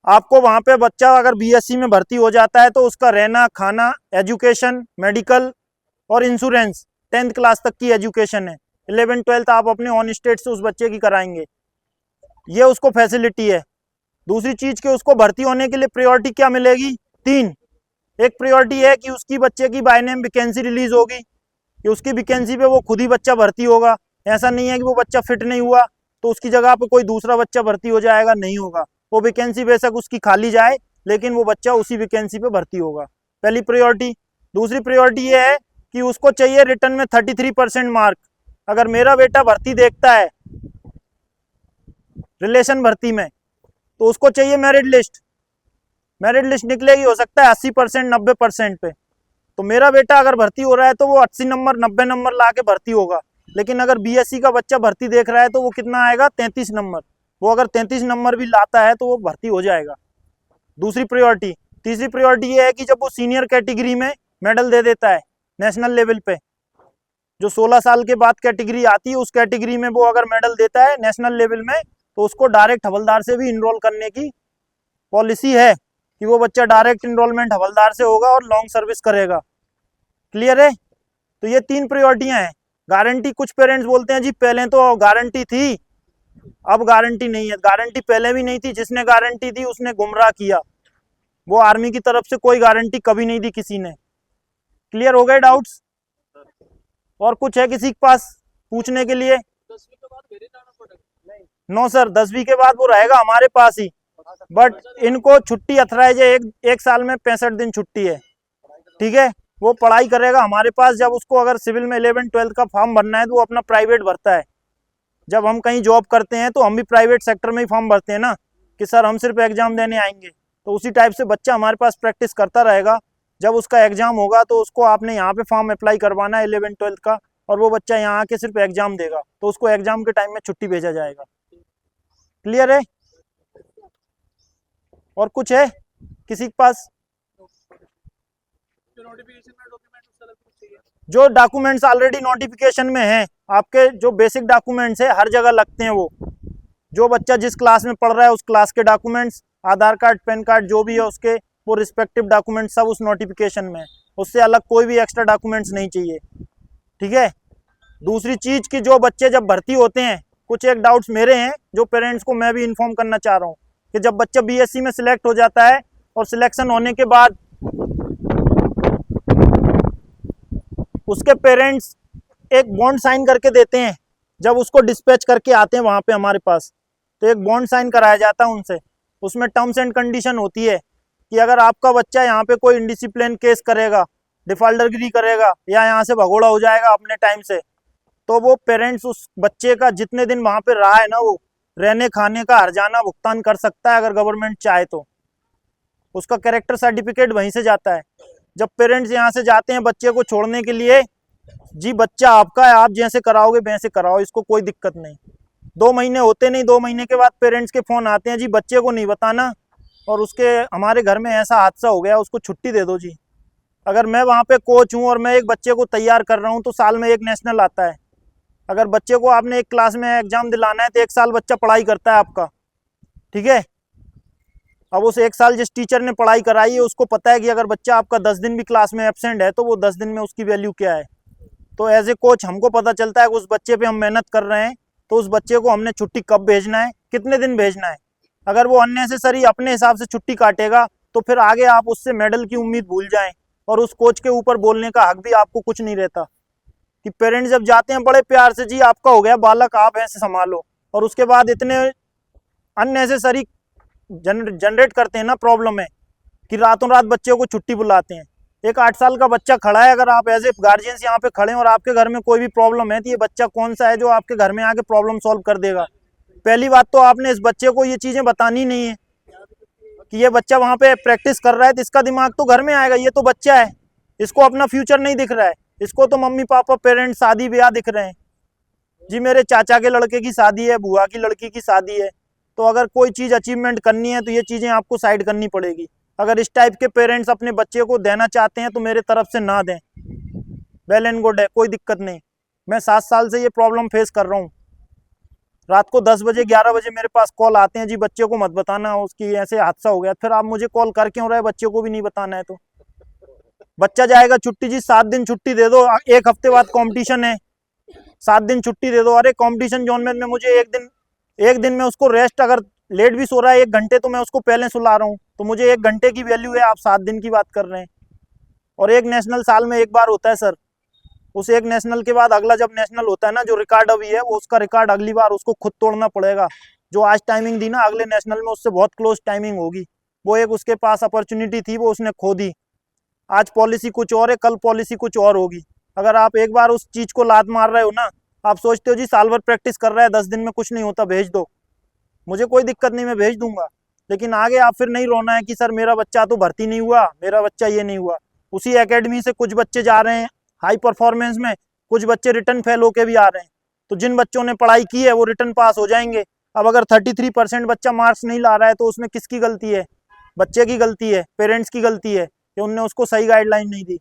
आपको वहाँ पे बच्चा अगर बीएससी में भर्ती हो जाता है तो उसका रहना, खाना, एजुकेशन, मेडिकल और इंश्योरेंस, 10th क्लास तक की एजुकेशन है। 11th 12th आप अपने ऑन स्टेट से उस बच्चे की कराएंगे, ये उसको फैसिलिटी है। दूसरी चीज कि उसको भर्ती होने के लिए प्रायोरिटी क्या मिलेगी? 3। एक प्रायोरिटी है कि उसकी बच्चे की बाय नेम वैकेंसी रिलीज होगी, कि उसकी वैकेंसी पे वो खुद ही बच्चा भर्ती होगा। ऐसा नहीं है कि वो बच्चा फिट नहीं हुआ तो उसकी जगह पे कोई दूसरा बच्चा भर्ती हो जाएगा, नहीं होगा। वो वैकेंसी बेशक उसकी खाली जाए लेकिन वो बच्चा उसी वैकेंसी पे भर्ती होगा। पहली प्रायोरिटी। दूसरी प्रायोरिटी ये है कि उसको चाहिए रिटर्न में 33% मार्क। अगर मेरा बेटा भर्ती देखता है रिलेशन भर्ती में तो उसको चाहिए मेरिट लिस्ट। मेरिट लिस्ट निकलेगी, हो सकता है 80%, 90% पे। तो मेरा बेटा अगर भर्ती हो रहा है तो वो 80 नंबर, 90 नंबर ला के भर्ती होगा। लेकिन अगर बीएससी का बच्चा भर्ती देख रहा है तो वो कितना आएगा? 33 नंबर। वो अगर 33 नंबर भी लाता है तो वो भर्ती हो जाएगा। दूसरी प्रायोरिटी। तीसरी प्रायोरिटी ये है कि जब वो सीनियर कैटेगरी में मेडल दे देता है नेशनल लेवल पे, जो 16 साल के बाद कैटेगरी आती है उस कैटेगरी में वो अगर मेडल देता है नेशनल लेवल में तो उसको डायरेक्ट हवलदार से भी इनरोल करने की पॉलिसी है कि वो बच्चा डायरेक्ट इनरोलमेंट हवलदार से होगा और लॉन्ग सर्विस करेगा। क्लियर है? तो ये 3 प्रायोरिटियां हैं। गारंटी, कुछ पेरेंट्स बोलते हैं जी पहले तो गारंटी थी अब गारंटी नहीं है। गारंटी पहले भी नहीं थी, जिसने गारंटी दी उसने गुमराह किया। वो आर्मी की तरफ से कोई गारंटी कभी नहीं दी किसी ने। क्लियर हो गए डाउट्स? और कुछ है किसी के पास पूछने के लिए? 10वीं के बाद मेरे जाना पड़ेगा? नो सर, 10वीं के बाद वो रहेगा हमारे पास ही, बट इनको छुट्टी अथराइज है। एक साल में 65 दिन छुट्टी है। ठीक है, वो पढ़ाई करेगा हमारे पास। जब उसको अगर सिविल में 11th 12th का फॉर्म भरना है तो वो अपना प्राइवेट भरता है। जब हम कहीं जॉब करते हैं तो हम भी प्राइवेट सेक्टर में ही फॉर्म भरते हैं ना, कि सर हम सिर्फ एग्जाम देने आएंगे। तो उसी टाइप से बच्चा हमारे पास प्रैक्टिस करता रहेगा। जब उसका एग्जाम होगा तो उसको आपने यहाँ पे फॉर्म अप्लाई करवाना है 11th 12th का, और वो बच्चा यहाँ आके सिर्फ एग्जाम देगा, तो उसको एग्जाम के टाइम में छुट्टी भेजा जाएगा। क्लियर है? और कुछ है किसी के पास? जो नोटिफिकेशन में डॉक्यूमेंट उससे अलग कुछ चाहिए? जो डॉक्यूमेंट्स ऑलरेडी नोटिफिकेशन में हैं, आपके जो बेसिक डॉक्यूमेंट्स है हर जगह लगते हैं, वो जो बच्चा जिस क्लास में पढ़ रहा है उस क्लास के डॉक्यूमेंट्स, आधार कार्ड, पैन कार्ड जो भी है उसके, वो रिस्पेक्टिव डॉक्यूमेंट सब उस नोटिफिकेशन में है। उससे अलग कोई भी एक्स्ट्रा डॉक्यूमेंट्स नहीं चाहिए। ठीक है? दूसरी चीज की जो बच्चे जब भर्ती होते हैं, कुछ एक डाउट्स मेरे हैं जो पेरेंट्स को मैं भी इन्फॉर्म करना चाह रहा हूँ कि जब बच्चा बीएससी में सिलेक्ट हो जाता है और सिलेक्शन होने के बाद उसके पेरेंट्स एक बॉन्ड साइन करके देते हैं। जब उसको डिस्पैच करके आते हैं वहाँ पे हमारे पास, तो एक बॉन्ड साइन कराया जाता है उनसे। उसमें टर्म्स एंड कंडीशन होती है कि अगर आपका बच्चा यहाँ पे कोई इंडिसिप्लिन केस करेगा, डिफाल्टरगिरी करेगा या यहाँ से भगोड़ा हो जाएगा अपने टाइम से, तो वो पेरेंट्स उस बच्चे का जितने दिन वहाँ पे रहा है ना, वो रहने खाने का हर्जाना भुगतान कर सकता है अगर गवर्नमेंट चाहे तो। उसका कैरेक्टर सर्टिफिकेट वहीं से जाता है। जब पेरेंट्स यहाँ से जाते हैं बच्चे को छोड़ने के लिए, जी बच्चा आपका है, आप जैसे कराओगे वैसे कराओ, इसको कोई दिक्कत नहीं। 2 महीने होते नहीं, 2 महीने के बाद पेरेंट्स के फ़ोन आते हैं, जी बच्चे को नहीं बताना और उसके हमारे घर में ऐसा हादसा हो गया, उसको छुट्टी दे दो जी। अगर मैं वहाँ पे कोच हूँ और मैं एक बच्चे को तैयार कर रहा हूँ तो साल में एक नेशनल आता है। अगर बच्चे को आपने एक क्लास में एग्जाम दिलाना है तो 1 साल बच्चा पढ़ाई करता है आपका। ठीक है? अब उस 1 साल जिस टीचर ने पढ़ाई कराई है उसको पता है कि अगर बच्चा आपका 10 दिन भी क्लास में एब्सेंट है तो वो 10 दिन में उसकी वैल्यू क्या है। तो एज ए कोच हमको पता चलता है कि उस बच्चे पे हम मेहनत कर रहे हैं, तो उस बच्चे को हमने छुट्टी कब भेजना है, कितने दिन भेजना है। अगर वो अननेसेसरी अपने हिसाब से छुट्टी काटेगा तो फिर आगे आप उससे मेडल की उम्मीद भूल जाएं और उस कोच के ऊपर बोलने का हक भी आपको कुछ नहीं रहता। कि पेरेंट्स जब जाते हैं बड़े प्यार से, जी आपका हो गया बालक, आप ऐसे संभालो, और उसके बाद इतने अननेसेसरी जनरेट करते हैं ना प्रॉब्लम है कि रातों रात बच्चे को छुट्टी बुलाते हैं। एक 8 साल का बच्चा खड़ा है, अगर आप एज ए गार्जियंस यहाँ पे खड़े हैं और आपके घर में कोई भी प्रॉब्लम है तो ये बच्चा कौन सा है जो आपके घर में आके प्रॉब्लम सॉल्व कर देगा। पहली बात तो आपने इस बच्चे को ये चीज़ें बतानी नहीं है कि ये बच्चा वहाँ पे प्रैक्टिस कर रहा है तो इसका दिमाग तो घर में आएगा। ये तो बच्चा है, इसको अपना फ्यूचर नहीं दिख रहा है, इसको तो मम्मी पापा पेरेंट्स शादी ब्याह दिख रहे हैं। जी मेरे चाचा के लड़के की शादी है, बुआ की लड़की की शादी है, तो अगर कोई चीज़ अचीवमेंट करनी है तो ये चीज़ें आपको साइड करनी पड़ेगी। अगर इस टाइप के पेरेंट्स अपने बच्चे को देना चाहते हैं तो मेरे तरफ से ना दें, वेल एंड गुड है, कोई दिक्कत नहीं। मैं 7 साल से ये प्रॉब्लम फेस कर रहा हूँ। रात को 10 बजे 11 बजे मेरे पास कॉल आते हैं, जी बच्चे को मत बताना, उसकी ऐसे हादसा हो गया। फिर आप मुझे कॉल कर क्यों रहे, बच्चे को भी नहीं बताना है तो। बच्चा जाएगा छुट्टी, जी 7 दिन छुट्टी दे दो, 1 हफ्ते बाद कॉम्पिटिशन है, 7 दिन छुट्टी दे दो। अरे कॉम्पिटिशन जोन में मुझे एक दिन में उसको रेस्ट, अगर लेट भी सो रहा है 1 घंटे तो मैं उसको पहले सुला रहा हूँ, तो मुझे 1 घंटे की वैल्यू है, आप 7 दिन की बात कर रहे हैं। और एक नेशनल साल में एक बार होता है सर, उस एक नेशनल के बाद अगला जब नेशनल होता है ना, जो रिकॉर्ड अभी है वो उसका रिकॉर्ड अगली बार उसको खुद तोड़ना पड़ेगा। जो आज टाइमिंग दी ना, अगले नेशनल में उससे बहुत क्लोज टाइमिंग होगी। वो एक उसके पास अपॉर्चुनिटी थी, वो उसने खो दी। आज पॉलिसी कुछ और है, कल पॉलिसी कुछ और होगी। अगर आप एक बार उस चीज़ को लात मार रहे हो ना, आप सोचते हो जी साल भर प्रैक्टिस कर रहा है, 10 दिन में कुछ नहीं होता, भेज दो, मुझे कोई दिक्कत नहीं, मैं भेज दूंगा। लेकिन आगे आप फिर नहीं रोना है कि सर मेरा बच्चा तो भर्ती नहीं हुआ, मेरा बच्चा ये नहीं हुआ। उसी एकेडमी से कुछ बच्चे जा रहे हैं हाई परफॉर्मेंस में, कुछ बच्चे रिटर्न फेल होके भी आ रहे हैं। तो जिन बच्चों ने पढ़ाई की है वो रिटर्न पास हो जाएंगे। अब अगर 33% बच्चा मार्क्स नहीं ला रहा है तो उसमें किसकी गलती है? बच्चे की गलती है, पेरेंट्स की गलती है कि उनने उसको सही गाइडलाइन नहीं दी।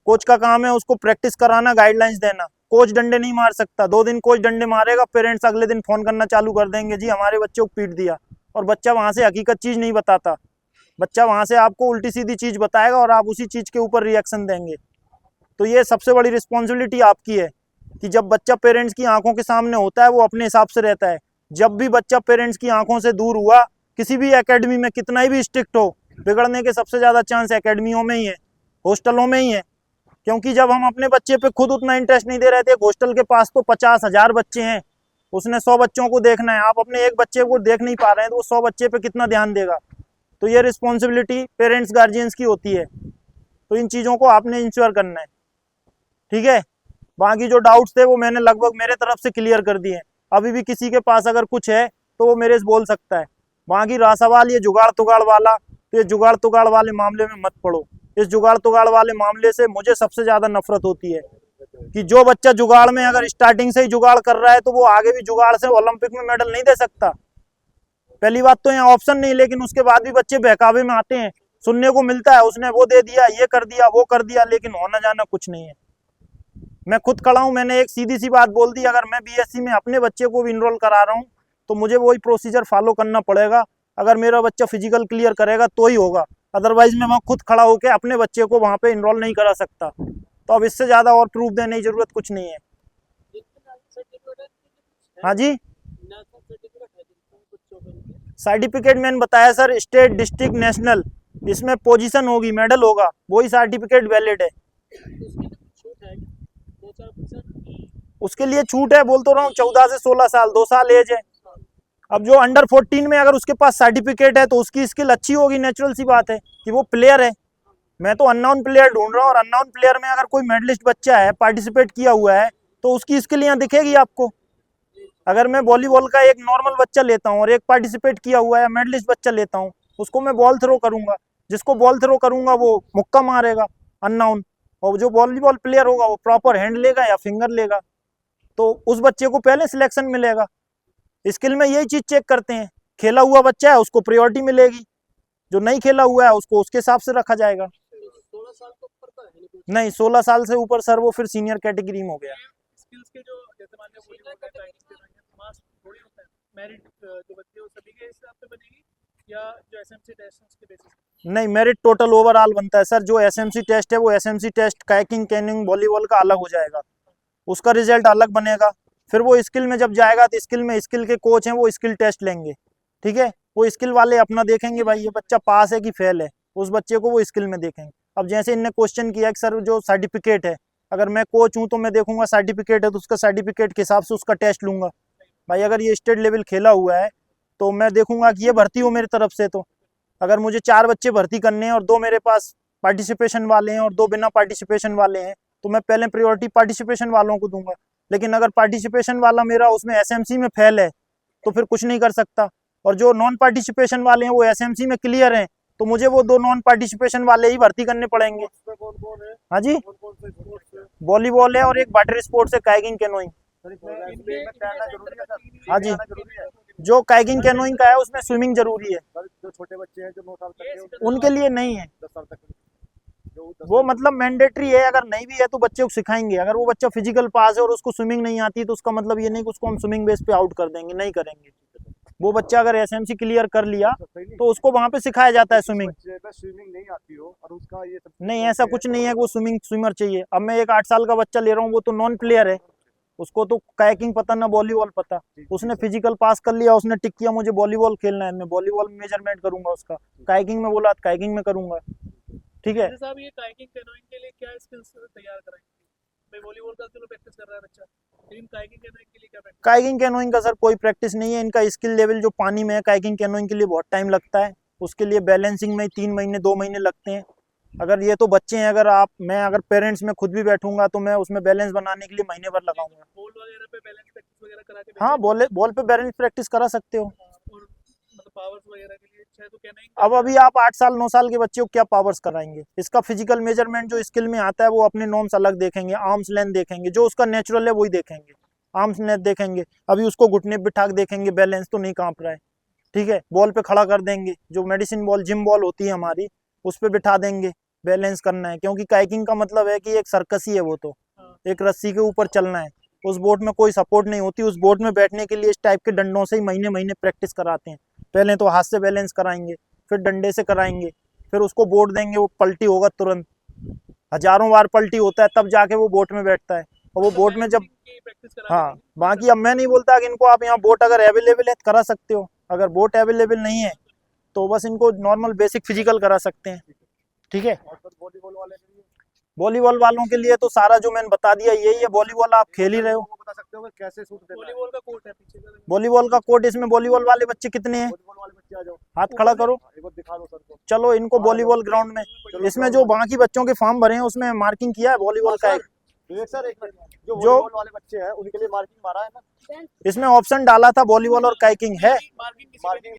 कोच का काम है उसको प्रैक्टिस कराना, गाइडलाइंस देना। कोच डंडे नहीं मार सकता, 2 दिन कोच डंडे मारेगा, पेरेंट्स अगले दिन फोन करना चालू कर देंगे, जी हमारे बच्चे को पीट दिया। और बच्चा वहां से हकीकत चीज नहीं बताता, बच्चा वहां से आपको उल्टी सीधी चीज बताएगा और आप उसी चीज के ऊपर रिएक्शन देंगे। तो ये सबसे बड़ी रिस्पॉन्सिबिलिटी आपकी है कि जब बच्चा पेरेंट्स की आंखों के सामने होता है वो अपने हिसाब से रहता है। जब भी बच्चा पेरेंट्स की आंखों से दूर हुआ, किसी भी एकेडमी में कितना ही भी स्ट्रिक्ट हो, बिगड़ने के सबसे ज्यादा चांस एकेडमियों में ही है, हॉस्टलों में ही है। क्योंकि जब हम अपने बच्चे पे खुद उतना इंटरेस्ट नहीं दे रहे थे, हॉस्टल के पास तो 50,000 बच्चे हैं, उसने 100 बच्चों को देखना है, आप अपने एक बच्चे को देख नहीं पा रहे हैं तो वो 100 बच्चे पे कितना ध्यान देगा। तो ये रिस्पॉन्सिबिलिटी पेरेंट्स गार्जियंस की होती है। तो इन चीज़ों को आपने इंश्योर करना है, ठीक है। बाकी जो डाउट्स थे वो मैंने लगभग मेरे तरफ से क्लियर कर दिए। अभी भी किसी के पास अगर कुछ है तो वो मेरे से बोल सकता है। बाकी रहा सवाल ये जुगाड़ तुगाड़ वाला, तो ये जुगाड़ तुगाड़ वाले मामले में मत पड़ो। इस जुगाड़ तुगाड़ वाले मामले से मुझे सबसे ज़्यादा नफरत होती है। कि जो बच्चा जुगाड़ में अगर स्टार्टिंग से ही जुगाड़ कर रहा है तो वो आगे भी जुगाड़ से ओलंपिक में मेडल नहीं दे सकता। पहली बात तो यहाँ ऑप्शन नहीं, लेकिन उसके बाद भी बच्चे बहकावे में आते हैं, सुनने को मिलता है उसने वो दे दिया, ये कर दिया, वो कर दिया, लेकिन होना जाना कुछ नहीं है। मैं खुद खड़ा हूँ, मैंने एक सीधी सी बात बोल दी, अगर मैं बीएससी में अपने बच्चे को भी इनरोल करा रहा हूँ तो मुझे वही प्रोसीजर फॉलो करना पड़ेगा। अगर मेरा बच्चा फिजिकल क्लियर करेगा तो ही होगा, अदरवाइज मैं वहाँ खुद खड़ा होकर अपने बच्चे को वहाँ पे इनरोल नहीं करा सकता। तो अब इससे ज़्यादा और प्रूफ देने की जरूरत कुछ नहीं है। हाँ जी, सर्टिफिकेट मैंने बताया सर, स्टेट डिस्ट्रिक्ट नेशनल, इसमें पोजीशन होगी, मेडल होगा, वही सर्टिफिकेट वैलिड है। उसके लिए छूट है, बोल तो रहा हूँ 14 से 16 साल, 2 साल एज है। अब जो अंडर 14 में अगर उसके पास सर्टिफिकेट है तो उसकी स्किल अच्छी होगी, नेचुरल सी बात है कि वो प्लेयर है। मैं तो अननोन प्लेयर ढूंढ रहा हूँ, और अननोन प्लेयर में अगर कोई मेडलिस्ट बच्चा है, पार्टिसिपेट किया हुआ है, तो उसकी स्किल यहाँ दिखेगी आपको। अगर मैं वॉलीबॉल का एक नॉर्मल बच्चा लेता हूँ और एक पार्टिसिपेट किया हुआ है मेडलिस्ट बच्चा लेता हूँ, उसको मैं बॉल थ्रो करूंगा, जिसको बॉल थ्रो करूंगा वो मुक्का मारेगा अननोन, और जो वॉलीबॉल प्लेयर होगा वो प्रॉपर हैंड लेगा या फिंगर लेगा, तो उस बच्चे को पहले सिलेक्शन मिलेगा। स्किल में यही चीज चेक करते हैं, खेला हुआ बच्चा है उसको प्रायोरिटी मिलेगी, जो नहीं खेला हुआ है उसको उसके हिसाब से रखा जाएगा। 16 साल तो ऊपर का है नहीं। नहीं, 16 साल से ऊपर सर वो फिर सीनियर कैटेगरी में हो गया। स्किल्स के जो जैसे मान लो वॉलीबॉल का मास थोड़ी होता है, मेरिट जो बच्चे हो सभी के हिसाब से बनेगी या जो एसएमसी टेस्ट के बेसिस? नहीं, मेरिट टोटल ओवरऑल बनता है सर। जो एसएमसी टेस्ट है वो SMC test kayaking, canoeing, volleyball का अलग हो जाएगा, उसका रिजल्ट अलग बनेगा। फिर वो स्किल में जब जाएगा तो स्किल में स्किल के कोच हैं वो स्किल टेस्ट लेंगे, ठीक है, वो स्किल वाले अपना देखेंगे भाई ये बच्चा पास है कि फेल है, उस बच्चे को वो स्किल में देखेंगे। अब जैसे इनने क्वेश्चन किया कि सर जो सर्टिफिकेट है, अगर मैं कोच हूँ तो मैं देखूंगा सर्टिफिकेट है तो उसका सर्टिफिकेट के हिसाब से उसका टेस्ट लूंगा। भाई अगर ये स्टेट लेवल खेला हुआ है तो मैं देखूंगा कि ये भर्ती हो मेरी तरफ से, तो अगर मुझे 4 बच्चे भर्ती करने हैं और 2 मेरे पास पार्टिसिपेशन वाले हैं और 2 बिना पार्टिसिपेशन वाले हैं, तो मैं पहले प्रायोरिटी पार्टिसिपेशन वालों को दूंगा। लेकिन अगर पार्टिसिपेशन वाला मेरा उसमें एसएमसी में फेल है तो फिर कुछ नहीं कर सकता, और जो नॉन पार्टिसिपेशन वाले हैं वो एसएमसी में क्लियर हैं तो मुझे वो 2 नॉन पार्टिसिपेशन वाले ही भर्ती करने पड़ेंगे। हाँ जी, वॉलीबॉल है और एक वाटर स्पोर्ट्स है, कायाकिंग, कैनोइंग। हाँ जी, जो कायाकिंग कैनोइंग का है उसमें स्विमिंग जरूरी है। जो छोटे बच्चे हैं जो 9 साल तक के, उनके लिए नहीं है, 10 साल तक वो मतलब मैंडेटरी है। अगर नहीं भी है तो बच्चे को सिखाएंगे। अगर वो बच्चा फिजिकल पास है और उसको स्विमिंग नहीं आती तो उसका मतलब ये नहीं कि उसको हम स्विमिंग बेस पे आउट कर देंगे, नहीं करेंगे। वो बच्चा अगर एसएमसी क्लियर कर लिया तो उसको वहां पे सिखाया जाता है स्विमिंग। स्विमिंग नहीं आती हो और उसका ये सब नहीं, ऐसा कुछ नहीं है कि वो स्विमर चाहिए। अब मैं एक 8 साल का बच्चा ले रहा हूँ, वो तो नॉन प्लेयर है, उसको तो कायाकिंग पता ना वॉलीबॉल पता, उसने फिजिकल पास कर लिया, उसने टिक किया मुझे वॉलीबॉल खेलना है, मैं वॉलीबॉल में मेजरमेंट करूंगा उसका। कायाकिंग में बोला कायाकिंग में करूंगा, ठीक है। साहब ये कायाकिंग कैनोइंग के लिए क्या स्किल्स तैयार कराएंगे? भाई वॉलीबॉल का चलो प्रैक्टिस कर रहा है बच्चा, लेकिन कायाकिंग कैनोइंग के लिए क्या प्रैक्टिस? कायाकिंग कैनोइंग का सर कोई प्रैक्टिस नहीं है, इनका स्किल लेवल जो पानी में है कायाकिंग कैनोइंग के लिए बहुत टाइम लगता है, उसके लिए बैलेंसिंग में 3 महीने 2 महीने लगते हैं। अगर ये तो बच्चे हैं, अगर पेरेंट्स में खुद भी बैठूंगा तो मैं उसमें बैलेंस बनाने के लिए महीने भर लगाऊंगा। बॉल वगैरह पे बैलेंस प्रैक्टिस वगैरह करा के? हाँ, बॉल पे बैलेंस प्रैक्टिस करा सकते हो। और मतलब पावर्स वगैरह के लिए अच्छा है तो क्या नहीं? अब अभी आप 8 साल 9 साल के बच्चे को क्या पावर्स कराएंगे? इसका फिजिकल मेजरमेंट जो स्किल में आता है वो अपने नॉर्म्स अलग देखेंगे, आर्म्स लेंथ देखेंगे, जो उसका नेचुरल है वही देखेंगे, आर्म्स लेंथ देखेंगे। अभी उसको घुटने पे बिठा के देखेंगे बैलेंस तो नहीं कांप रहा है, ठीक है, बॉल पे खड़ा कर देंगे, जो मेडिसिन बॉल जिम बॉल होती है हमारी उस पे बिठा देंगे, बैलेंस करना है। क्योंकि कायाकिंग का मतलब है कि एक सर्कस ही है, वो तो एक रस्सी के ऊपर चलना है, उस बोट में कोई सपोर्ट नहीं होती। उस बोट में बैठने के लिए इस टाइप के डंडों से ही महीने महीने प्रैक्टिस कराते हैं। पहले तो हाथ से बैलेंस कराएंगे, फिर डंडे से कराएंगे, फिर उसको बोट देंगे, वो पलटी होगा तुरंत, हजारों बार पलटी होता है तब जाके वो बोट में बैठता है। और वो बोट में जब, हाँ, बाकी अब मैं नहीं बोलता कि इनको आप यहाँ बोट अगर अवेलेबल है तो करा सकते हो, अगर बोट अवेलेबल नहीं है तो बस इनको नॉर्मल बेसिक फिजिकल करा सकते हैं, ठीक है। वॉलीबॉल वाले के लिए वॉलीबॉल वालों के लिए तो सारा जो मैंने बता दिया यही है। वॉलीबॉल आप खेल ही रहे हो, वो बता सकते हो कि कैसे सूट देना है? वॉलीबॉल का कोर्ट है पीछे का। वॉलीबॉल का कोर्ट, इसमें वॉलीबॉल वाले बच्चे कितने हैं? वॉलीबॉल वाले बच्चे आ जाओ, हाथ खड़ा करो, एक बार दिखा दो सर को। चलो इनको वॉलीबॉल ग्राउंड में। इसमें जो बाकी बच्चों के फॉर्म भरे हैं उसमें मार्किंग किया है वॉलीबॉल का? सर एक मिनट, जो वॉलीबॉल वाले बच्चे हैं उनके लिए मार्किंग मारा है ना? इसमें ऑप्शन डाला था वॉलीबॉल और कायाकिंग है। Marking marking